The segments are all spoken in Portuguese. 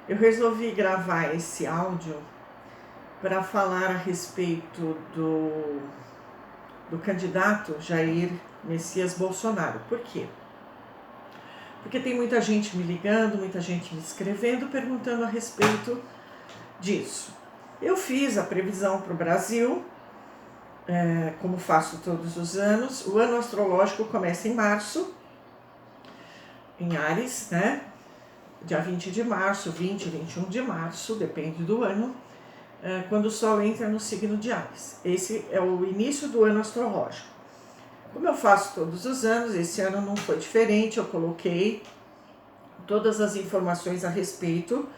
Eu resolvi gravar esse áudio para falar a respeito do candidato Jair Messias Bolsonaro. Por quê? Porque tem muita gente me ligando, muita gente me escrevendo, perguntando a respeito disso. Eu fiz a previsão para o Brasil, como faço todos os anos. O ano astrológico começa em março, em Áries, né? Dia 20 de março, 20, 21 de março, depende do ano, quando o Sol entra no signo de Áries. Esse é o início do ano astrológico. Como eu faço todos os anos, esse ano não foi diferente, eu coloquei todas as informações a respeito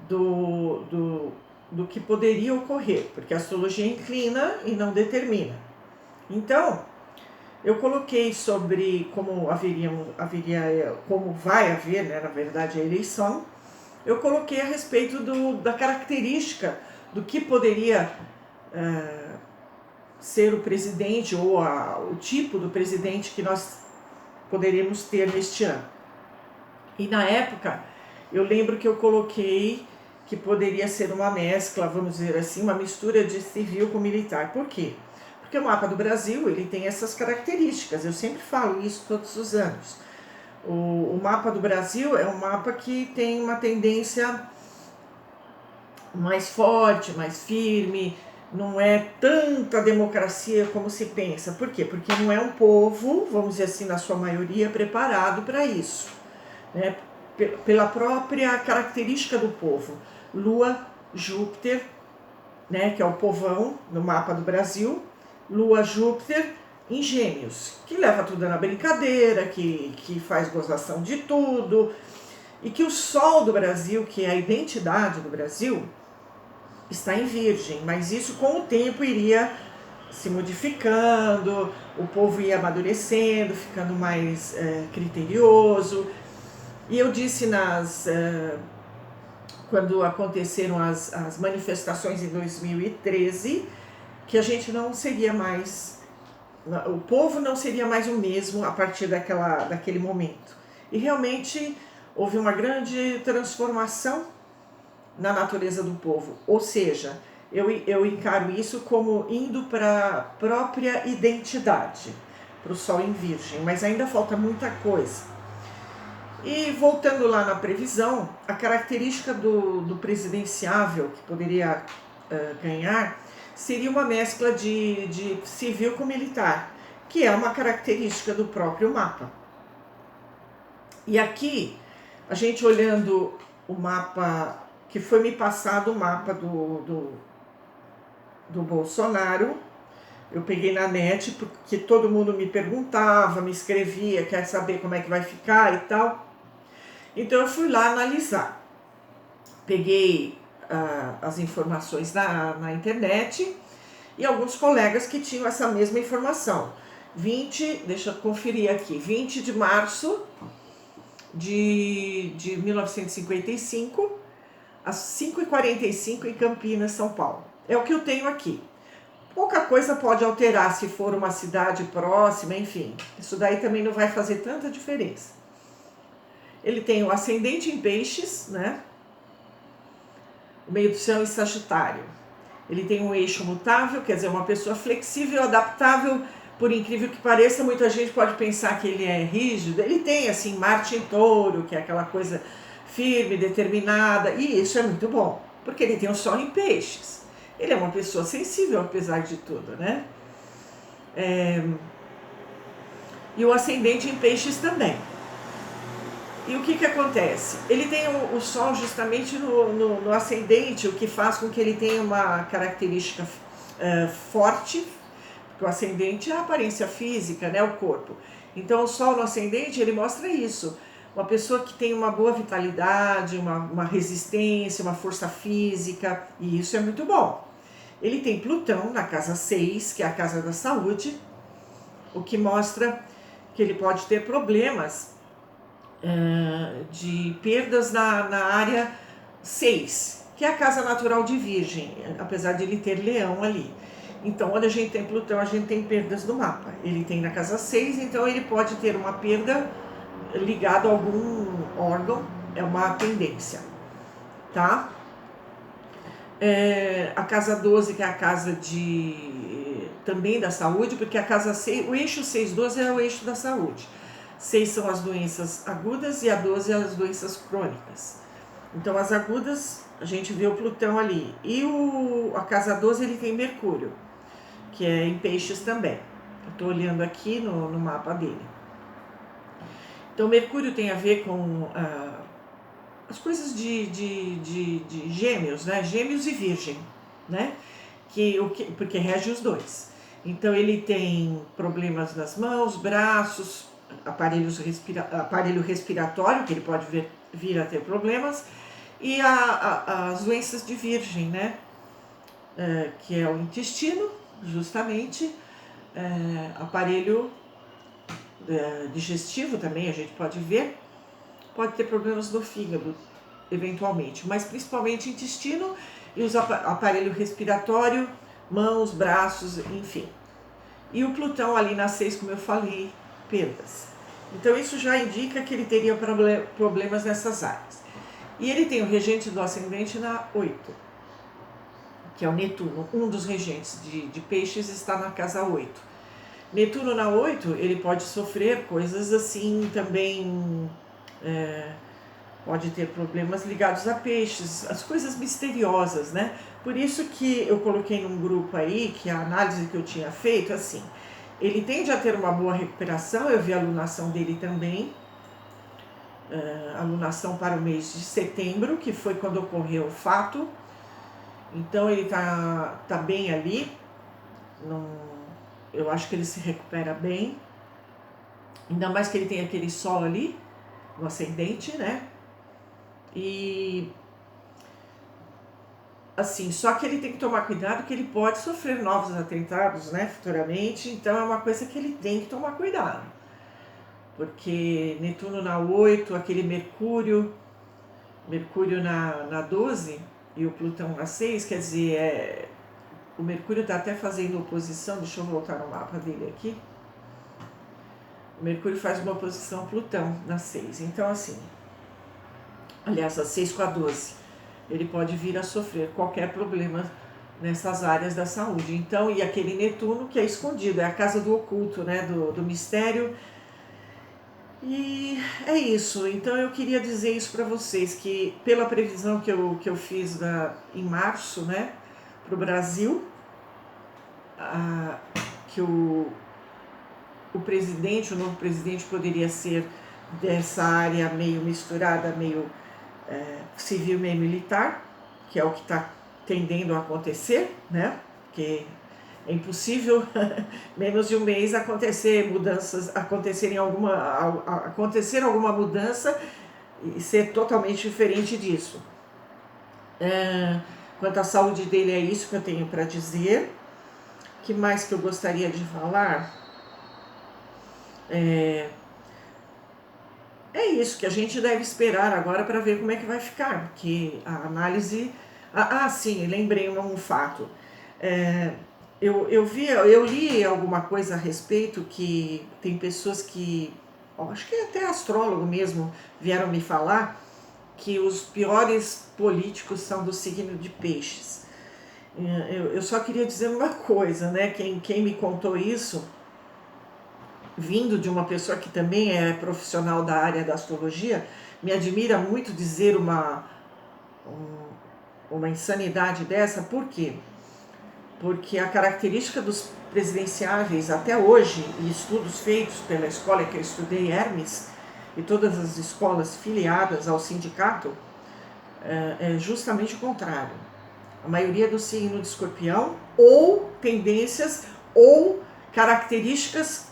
do que poderia ocorrer, porque a astrologia inclina e não determina. Então, eu coloquei sobre como como vai haver, né, na verdade, a eleição. Eu coloquei a respeito da característica do que poderia ser o presidente ou o tipo do presidente que nós poderíamos ter neste ano. E na época, eu lembro que eu coloquei que poderia ser uma mescla, vamos dizer assim, uma mistura de civil com militar. Por quê? Porque o mapa do Brasil, ele tem essas características, eu sempre falo isso todos os anos. O mapa do Brasil é um mapa que tem uma tendência mais forte, mais firme, não é tanta democracia como se pensa. Por quê? Porque não é um povo, vamos dizer assim, na sua maioria, preparado para isso, né? Pela própria característica do povo. Lua, Júpiter, né, que é o povão no mapa do Brasil, Lua, Júpiter em Gêmeos, que leva tudo na brincadeira, que faz gozação de tudo, e que o Sol do Brasil, que é a identidade do Brasil, está em Virgem, mas isso com o tempo iria se modificando, o povo ia amadurecendo, ficando mais criterioso. E eu disse quando aconteceram as manifestações em 2013, que a gente não seria mais, o povo não seria mais o mesmo a partir daquele momento. E realmente houve uma grande transformação na natureza do povo, ou seja, eu encaro isso como indo para a própria identidade, para o Sol em Virgem, mas ainda falta muita coisa. E voltando lá na previsão, a característica do presidenciável que poderia ganhar seria uma mescla de civil com militar, que é uma característica do próprio mapa. E aqui, a gente olhando o mapa, que foi me passado, o mapa do Bolsonaro, eu peguei na net, porque todo mundo me perguntava, me escrevia, quer saber como é que vai ficar e tal. Então eu fui lá analisar. Peguei as informações na internet e alguns colegas que tinham essa mesma informação. Deixa eu conferir aqui, 20 de março de 1955, às 5h45 em Campinas, São Paulo. É o que eu tenho aqui. Pouca coisa pode alterar se for uma cidade próxima, enfim. Isso daí também não vai fazer tanta diferença. Ele tem o ascendente em Peixes, né? O meio do céu em Sagitário. Ele tem um eixo mutável, quer dizer, uma pessoa flexível, adaptável, por incrível que pareça, muita gente pode pensar que ele é rígido. Ele tem, assim, Marte em Touro, que é aquela coisa firme, determinada, e isso é muito bom, porque ele tem o Sol em Peixes. Ele é uma pessoa sensível, apesar de tudo, né? E o ascendente em Peixes também. E o que acontece? Ele tem o Sol justamente no ascendente, o que faz com que ele tenha uma característica forte, porque o ascendente é a aparência física, né, o corpo. Então o Sol no ascendente, ele mostra isso. Uma pessoa que tem uma boa vitalidade, uma resistência, uma força física, e isso é muito bom. Ele tem Plutão na casa 6, que é a casa da saúde, o que mostra que ele pode ter problemas de perdas na área 6, que é a casa natural de Virgem, apesar de ele ter Leão ali. Então, onde a gente tem Plutão, a gente tem perdas no mapa. Ele tem na casa 6, então ele pode ter uma perda ligada a algum órgão, é uma tendência. tá? A casa 12, que é a casa também da saúde, porque a casa 6, o eixo 6-12 é o eixo da saúde. 6 são as doenças agudas e a 12 é as doenças crônicas. Então, as agudas, a gente vê o Plutão ali. E a casa 12, ele tem Mercúrio, que é em peixes também. Eu tô olhando aqui no mapa dele. Então, Mercúrio tem a ver com as coisas de gêmeos, né? Gêmeos e virgem, né? Porque rege os dois. Então, ele tem problemas nas mãos, braços, aparelho respiratório, que ele pode vir a ter problemas, e as doenças de virgem, né? Que é o intestino, justamente, aparelho digestivo também, a gente pode ver, pode ter problemas no fígado, eventualmente, mas principalmente intestino e os aparelho respiratório, mãos, braços, enfim. E o Plutão ali na 6, como eu falei, perdas. Então isso já indica que ele teria problemas nessas áreas. E ele tem o regente do ascendente na 8, que é o Netuno. Um dos regentes de peixes está na casa 8. Netuno na 8, ele pode sofrer coisas assim também, pode ter problemas ligados a peixes, as coisas misteriosas, né? Por isso que eu coloquei num grupo aí, que a análise que eu tinha feito, assim, ele tende a ter uma boa recuperação, eu vi a alunação dele também, alunação para o mês de setembro, que foi quando ocorreu o fato, então ele tá bem ali, eu acho que ele se recupera bem, ainda mais que ele tem aquele sol ali, no ascendente, né? E assim, só que ele tem que tomar cuidado que ele pode sofrer novos atentados, né, futuramente, então é uma coisa que ele tem que tomar cuidado. Porque Netuno na 8, aquele Mercúrio na 12 e o Plutão na 6, quer dizer, o Mercúrio está até fazendo oposição, deixa eu voltar no mapa dele aqui. O Mercúrio faz uma oposição ao Plutão na 6, então assim, aliás, a 6 com a 12, ele pode vir a sofrer qualquer problema nessas áreas da saúde. Então, e aquele Netuno que é escondido, é a casa do oculto, né, do mistério. E é isso. Então eu queria dizer isso para vocês, que pela previsão que eu fiz em março, né, para o Brasil, que o novo presidente poderia ser dessa área meio misturada, meio civil, meio militar, que é o que está tendendo a acontecer, né? Porque é impossível menos de um mês acontecer alguma mudança e ser totalmente diferente disso. Quanto à saúde dele, é isso que eu tenho para dizer. O que mais que eu gostaria de falar? É isso que a gente deve esperar agora para ver como é que vai ficar, porque a análise... sim, lembrei um fato. Eu li alguma coisa a respeito que tem pessoas que, acho que até astrólogo mesmo, vieram me falar que os piores políticos são do signo de peixes. Eu só queria dizer uma coisa, né? Quem me contou isso, vindo de uma pessoa que também é profissional da área da astrologia, me admira muito dizer uma insanidade dessa. Por quê? Porque a característica dos presidenciáveis até hoje, e estudos feitos pela escola que eu estudei, Hermes, e todas as escolas filiadas ao sindicato, é justamente o contrário. A maioria do signo de Escorpião, ou tendências, ou características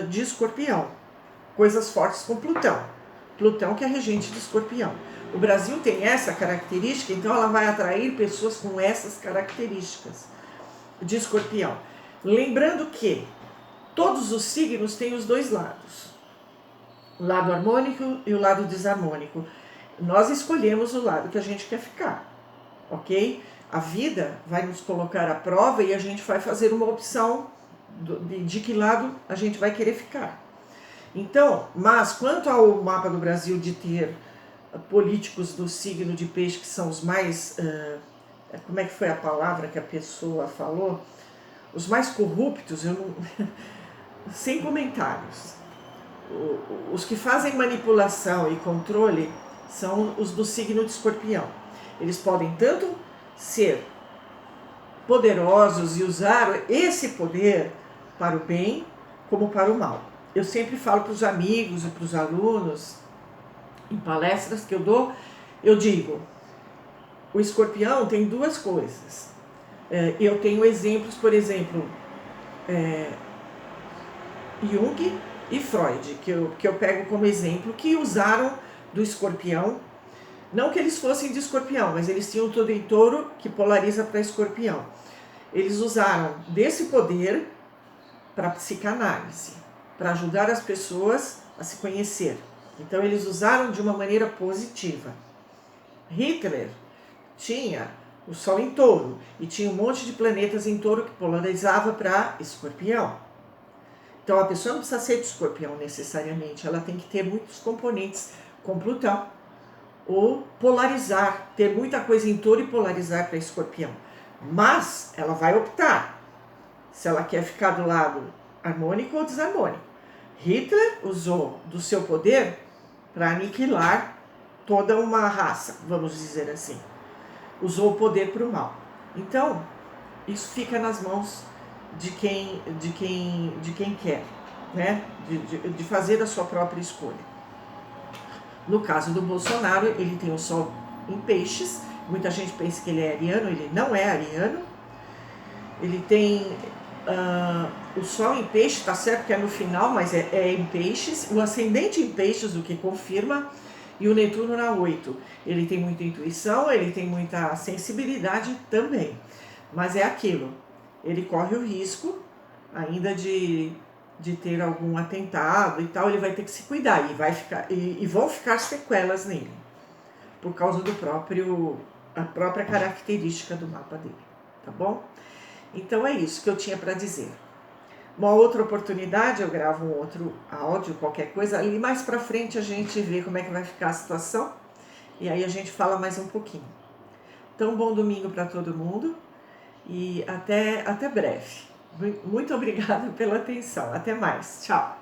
de Escorpião, coisas fortes com Plutão. Plutão que é regente de Escorpião. O Brasil tem essa característica, então ela vai atrair pessoas com essas características de Escorpião. Lembrando que todos os signos têm os dois lados, o lado harmônico e o lado desarmônico. Nós escolhemos o lado que a gente quer ficar, ok? A vida vai nos colocar à prova e a gente vai fazer uma opção de que lado a gente vai querer ficar. Então, mas quanto ao mapa do Brasil de ter políticos do signo de peixe, que são os mais, como é que foi a palavra que a pessoa falou? Os mais corruptos, eu não, sem comentários. Os que fazem manipulação e controle são os do signo de Escorpião. Eles podem tanto ser poderosos e usar esse poder para o bem como para o mal. Eu sempre falo para os amigos e para os alunos, em palestras que eu dou, eu digo, o Escorpião tem duas coisas. Eu tenho exemplos, por exemplo, Jung e Freud, que eu pego como exemplo, que usaram do Escorpião, não que eles fossem de Escorpião, mas eles tinham todo em touro que polariza para Escorpião. Eles usaram desse poder para psicanálise, para ajudar as pessoas a se conhecer. Então eles usaram de uma maneira positiva. Hitler tinha o Sol em touro e tinha um monte de planetas em touro que polarizava para Escorpião. Então a pessoa não precisa ser de Escorpião necessariamente, ela tem que ter muitos componentes com Plutão, ou polarizar, ter muita coisa em touro e polarizar para Escorpião. Mas ela vai optar se ela quer ficar do lado harmônico ou desarmônico. Hitler usou do seu poder para aniquilar toda uma raça, vamos dizer assim. Usou o poder para o mal. Então, isso fica nas mãos de quem quer, né? De fazer a sua própria escolha. No caso do Bolsonaro, ele tem o Sol em peixes. Muita gente pensa que ele é ariano, ele não é ariano. Ele tem o Sol em peixe, tá certo que é no final, mas é em peixes. O ascendente em peixes, o que confirma, e o Netuno na 8. Ele tem muita intuição, ele tem muita sensibilidade também. Mas é aquilo, ele corre o risco ainda de ter algum atentado e tal, ele vai ter que se cuidar e vão ficar sequelas nele, por causa a própria característica do mapa dele, tá bom? Então é isso que eu tinha para dizer. Uma outra oportunidade, eu gravo um outro áudio, qualquer coisa, ali mais para frente a gente vê como é que vai ficar a situação, e aí a gente fala mais um pouquinho. Então, bom domingo para todo mundo, e até breve. Muito obrigada pela atenção. Até mais. Tchau.